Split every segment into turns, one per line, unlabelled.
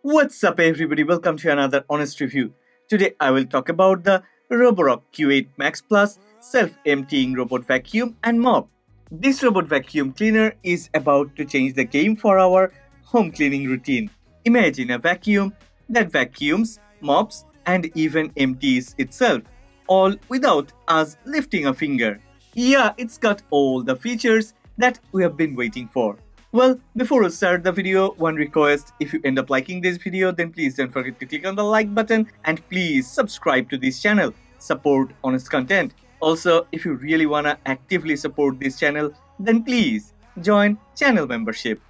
What's up everybody, welcome to another honest review. Today I will talk about the Roborock Q8 Max Plus self-emptying robot vacuum and mop. This robot vacuum cleaner is about to change the game for our home cleaning routine. Imagine a vacuum that vacuums, mops and even empties itself, all without us lifting a finger. Yeah, it's got all the features that we have been waiting for. Well, before we start the video, one request: if you end up liking this video, then please don't forget to click on the like button and please subscribe to this channel. Support honest content. Also, if you really wanna actively support this channel, then please join channel membership.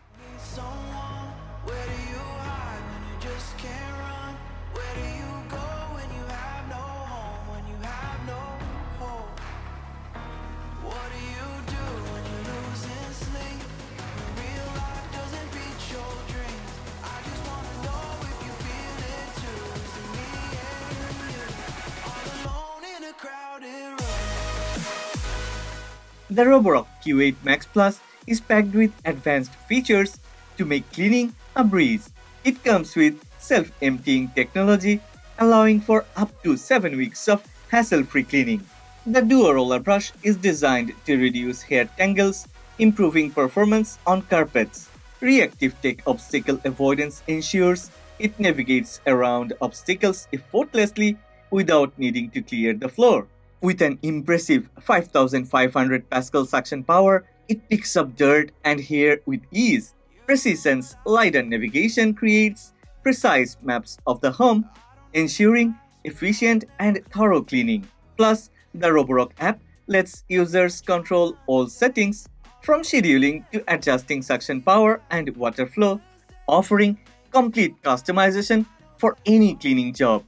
The Roborock Q8 Max Plus is packed with advanced features to make cleaning a breeze. It comes with self-emptying technology, allowing for up to 7 weeks of hassle-free cleaning. The DuoRoller Brush is designed to reduce hair tangles, improving performance on carpets. Reactive Tech Obstacle Avoidance ensures it navigates around obstacles effortlessly without needing to clear the floor. With an impressive 5500 Pascal suction power, it picks up dirt and hair with ease. PreciSense LiDAR Navigation creates precise maps of the home, ensuring efficient and thorough cleaning. Plus, the Roborock app lets users control all settings, from scheduling to adjusting suction power and water flow, offering complete customization for any cleaning job.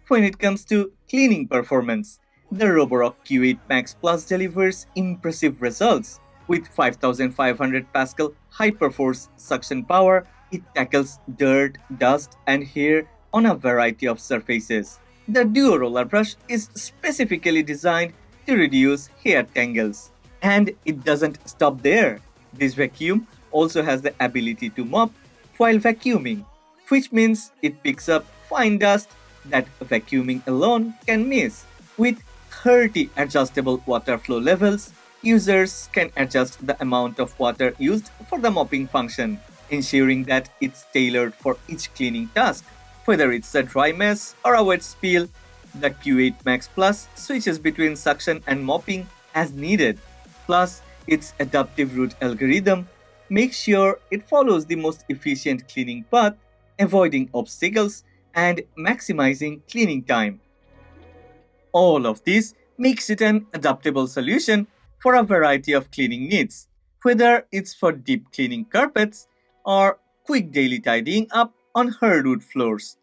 When it comes to cleaning performance, the Roborock Q8 Max Plus delivers impressive results. With 5500 Pascal HyperForce suction power, it tackles dirt, dust and hair on a variety of surfaces. The DuoRoller Brush is specifically designed to reduce hair tangles. And it doesn't stop there. This vacuum also has the ability to mop while vacuuming, which means it picks up fine dust that vacuuming alone can miss. With 30 adjustable water flow levels, users can adjust the amount of water used for the mopping function, ensuring that it's tailored for each cleaning task. Whether it's a dry mess or a wet spill, the Q8 Max Plus switches between suction and mopping as needed. Plus, its adaptive route algorithm makes sure it follows the most efficient cleaning path, avoiding obstacles and maximizing cleaning time. All of this makes it an adaptable solution for a variety of cleaning needs, whether it's for deep cleaning carpets or quick daily tidying up on hardwood floors.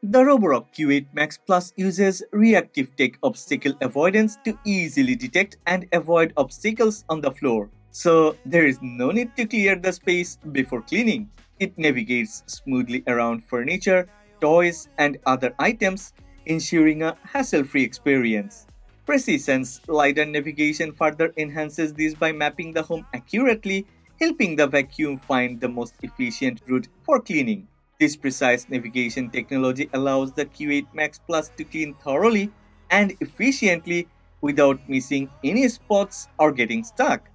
The Roborock Q8 Max Plus uses Reactive Tech Obstacle Avoidance to easily detect and avoid obstacles on the floor, so there is no need to clear the space before cleaning. It navigates smoothly around furniture, toys, and other items, ensuring a hassle-free experience. PreciSense LiDAR Navigation further enhances this by mapping the home accurately, helping the vacuum find the most efficient route for cleaning. This precise navigation technology allows the Q8 Max Plus to clean thoroughly and efficiently without missing any spots or getting stuck.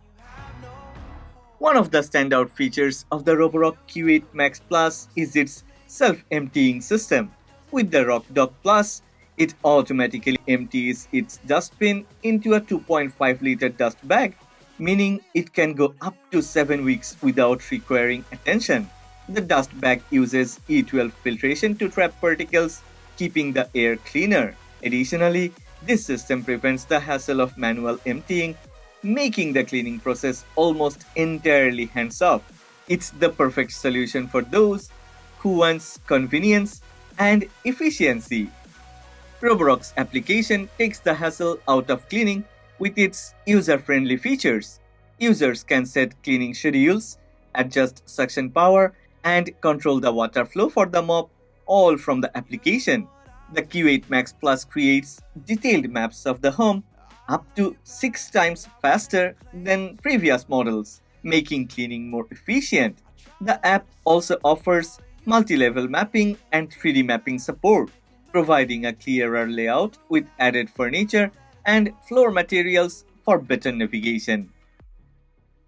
One of the standout features of the Roborock Q8 Max Plus is its self-emptying system. With the RockDock Plus, it automatically empties its dustbin into a 2.5-liter dust bag, meaning it can go up to 7 weeks without requiring attention. The dust bag uses E12 filtration to trap particles, keeping the air cleaner. Additionally, this system prevents the hassle of manual emptying, making the cleaning process almost entirely hands-off. It's the perfect solution for those who want convenience and efficiency. Roborock's application takes the hassle out of cleaning with its user-friendly features. Users can set cleaning schedules, adjust suction power, and control the water flow for the mop, all from the application. The Q8 Max Plus creates detailed maps of the home, up to 6 times faster than previous models, making cleaning more efficient. The app also offers multi-level mapping and 3D mapping support, providing a clearer layout with added furniture and floor materials for better navigation.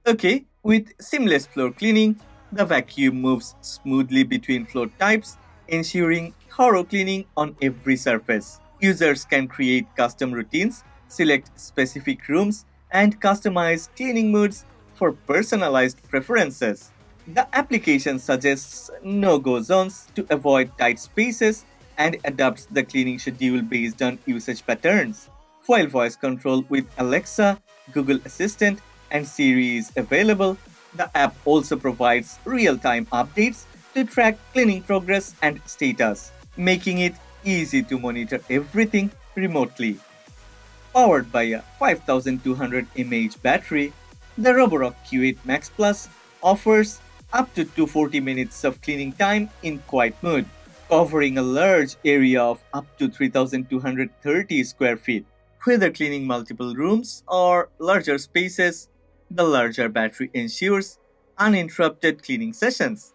Okay, with seamless floor cleaning, the vacuum moves smoothly between floor types, ensuring thorough cleaning on every surface. Users can create custom routines, select specific rooms, and customize cleaning modes for personalized preferences. The application suggests no-go zones to avoid tight spaces and adapts the cleaning schedule based on usage patterns. While voice control with Alexa, Google Assistant, and Siri is available, the app also provides real-time updates to track cleaning progress and status, making it easy to monitor everything remotely. Powered by a 5200 mAh battery, the Roborock Q8 Max Plus offers up to 240 minutes of cleaning time in quiet mode, covering a large area of up to 3230 square feet. Whether cleaning multiple rooms or larger spaces, the larger battery ensures uninterrupted cleaning sessions.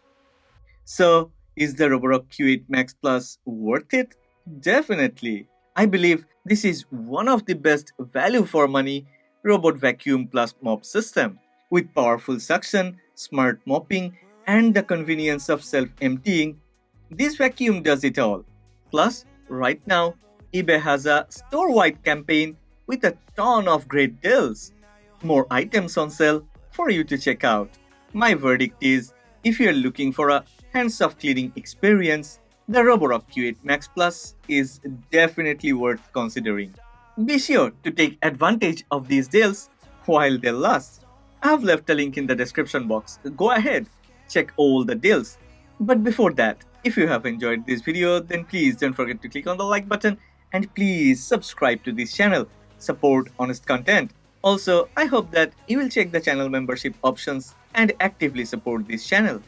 So, is the Roborock Q8 Max Plus worth it? Definitely. I believe this is one of the best value for money robot vacuum plus mop system. With powerful suction, smart mopping, and the convenience of self-emptying, this vacuum does it all. Plus, right now, eBay has a store-wide campaign with a ton of great deals. More items on sale for you to check out. My verdict is, if you're looking for a hands-off cleaning experience, the Roborock Q8 Max Plus is definitely worth considering. Be sure to take advantage of these deals while they last. I've left a link in the description box. Go ahead, check all the deals. But before that, if you have enjoyed this video, then please don't forget to click on the like button and please subscribe to this channel. Support honest content. Also, I hope that you will check the channel membership options and actively support this channel.